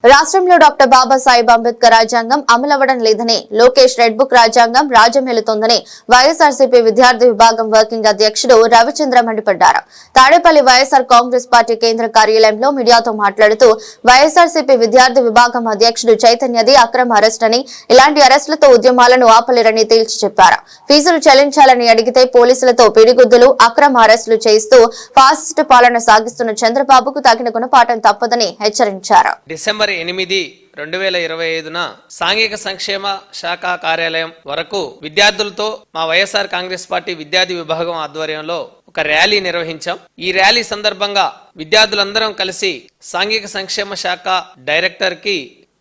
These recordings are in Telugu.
రాష్ట్రంలో డాక్టర్ బాబాసాహెబ్ అంబేద్కర్ రాజ్యాంగం అమలవ్వడం లేదని, లోకేష్ రెడ్ బుక్ రాజ్యాంగం రాజ్యమేలుతోందని వైఎస్ఆర్సీపీ విద్యార్థి విభాగం వర్కింగ్ అధ్యక్షుడు రవిచంద్ర మండిపడ్డారు. తాడేపల్లి వైఎస్ఆర్ కాంగ్రెస్ పార్టీ కేంద్ర కార్యాలయంలో మీడియాతో మాట్లాడుతూ వైఎస్ఆర్సీపీ విద్యార్థి విభాగం అధ్యక్షుడు చైతన్యది అక్రమ అరెస్ట్ అని, ఇలాంటి అరెస్టులతో ఉద్యమాలను ఆపలేరని తేల్చి చెప్పారు. ఫీజులు చెల్లించాలని అడిగితే పోలీసులతో పిడిగుద్దులు, అక్రమ అరెస్టులు చేయిస్తూ ఫాసిస్టు పాలన సాగిస్తున్న చంద్రబాబుకు తగిన గుణపాఠం తప్పదని హెచ్చరించారు. డిసెంబర్ 8, 2025న సాంఘిక సంక్షేమ శాఖ కార్యాలయం వరకు విద్యార్థులతో మా వైఎస్ఆర్ కాంగ్రెస్ పార్టీ విద్యార్థి విభాగం ఆధ్వర్యంలో ఒక ర్యాలీ నిర్వహించాం. ఈ ర్యాలీ సందర్భంగా విద్యార్థులందరం కలిసి సాంఘిక సంక్షేమ శాఖ డైరెక్టర్ కి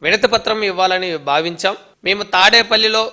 వినతి పత్రం ఇవ్వాలని భావించాం. మేము తాడేపల్లిలో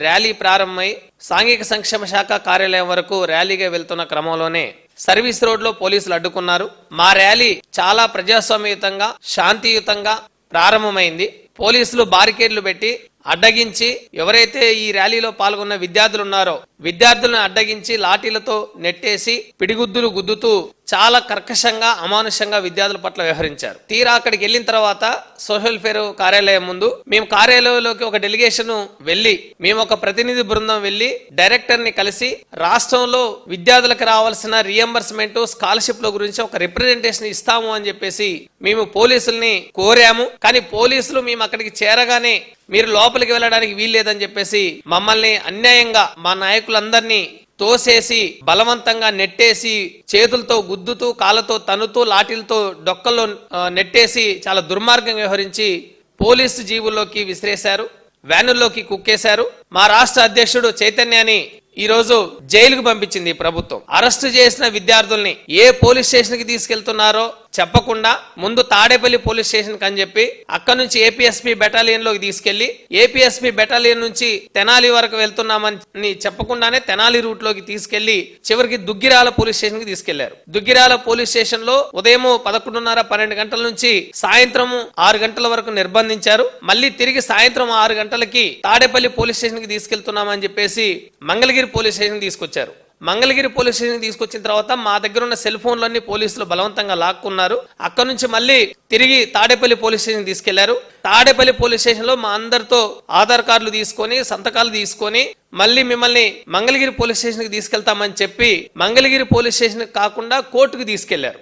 ర్యాలీ ప్రారంభమై సాంఘిక సంక్షేమ శాఖ కార్యాలయం వరకు ర్యాలీగా వెళ్తున్న క్రమంలోనే సర్వీస్ రోడ్ లో పోలీసులు అడ్డుకున్నారు. మా ర్యాలీ చాలా ప్రజాస్వామ్యయుతంగా, శాంతియుతంగా ప్రారంభమైంది. పోలీసులు బారికేడ్లు పెట్టి అడ్డగించి ఎవరైతే ఈ ర్యాలీలో పాల్గొన్న విద్యార్థులు ఉన్నారో విద్యార్థులను అడ్డగించి లాఠీలతో నెట్టేసి పిడిగుద్దులు గుద్దుతూ చాలా కర్కశంగా, అమానుషంగా విద్యార్థుల పట్ల వ్యవహరించారు. తీరా అక్కడికి వెళ్ళిన తర్వాత సోషల్ వెల్ఫేర్ కార్యాలయం ముందు మేము కార్యాలయంలోకి ఒక డెలిగేషన్ వెళ్లి, మేము ఒక ప్రతినిధి బృందం వెళ్లి డైరెక్టర్ ని కలిసి రాష్ట్రంలో విద్యార్థులకు రావాల్సిన రియంబర్స్మెంట్, స్కాలర్షిప్ల గురించి ఒక రిప్రజెంటేషన్ ఇస్తాము అని చెప్పేసి మేము పోలీసుల్ని కోరాము. కానీ పోలీసులు మేము అక్కడికి చేరగానే మీరు లోపలికి వెళ్ళడానికి వీల్లేదని చెప్పేసి మమ్మల్ని అన్యాయంగా మా నాయకులందరినీ తోసేసి బలవంతంగా నెట్టేసి చేతులతో గుద్దుతూ, కాళ్ళతో తన్నుతూ, లాఠీలతో డొక్కల్లో నెట్టేసి చాలా దుర్మార్గంగా వ్యవహరించి పోలీసు జీవుల్లోకి విసిరేశారు, వ్యానుల్లోకి కుక్కేశారు. మా రాష్ట్ర అధ్యక్షుడు చైతన్యాన్ని ఈ రోజు జైలుకు పంపించింది ప్రభుత్వం. అరెస్టు చేసిన విద్యార్థుల్ని ఏ పోలీస్ స్టేషన్ కి తీసుకెళ్తున్నారో చెప్పకుండా ముందు తాడేపల్లి పోలీస్ స్టేషన్ అని చెప్పి అక్కడ నుంచి ఏపీఎస్పీ బెటాలియన్ లోకి తీసుకెళ్లి ఏపీఎస్పీ బెటాలియన్ నుంచి తెనాలి వరకు వెళ్తున్నామని చెప్పకుండానే తెనాలి రూట్ లోకి తీసుకెళ్లి చివరికి దుగ్గిరాల పోలీస్ స్టేషన్ కి తీసుకెళ్లారు. దుగ్గిరాల పోలీస్ స్టేషన్ లో ఉదయం 11:30, 12 గంటల నుంచి సాయంత్రం 6 గంటల వరకు నిర్బంధించారు. మళ్ళీ తిరిగి సాయంత్రం 6 గంటలకి తాడేపల్లి పోలీస్ స్టేషన్ కి తీసుకెళ్తున్నామని చెప్పేసి మంగళగిరి పోలీస్ స్టేషన్ తీసుకొచ్చారు. మంగళగిరి పోలీస్ స్టేషన్ తీసుకొచ్చిన తర్వాత మా దగ్గర ఉన్న సెల్ ఫోన్లన్నీ పోలీసులు బలవంతంగా లాక్కున్నారు. అక్కడ నుంచి మళ్ళీ తిరిగి తాడేపల్లి పోలీస్ స్టేషన్ తీసుకెళ్లారు. తాడేపల్లి పోలీస్ స్టేషన్ లో మా అందరితో ఆధార్ కార్డులు తీసుకొని, సంతకాలు తీసుకొని మళ్ళీ మిమ్మల్ని మంగళగిరి పోలీస్ స్టేషన్ కి తీసుకెళ్తామని చెప్పి మంగళగిరి పోలీస్ స్టేషన్ కాకుండా కోర్టుకు తీసుకెళ్లారు.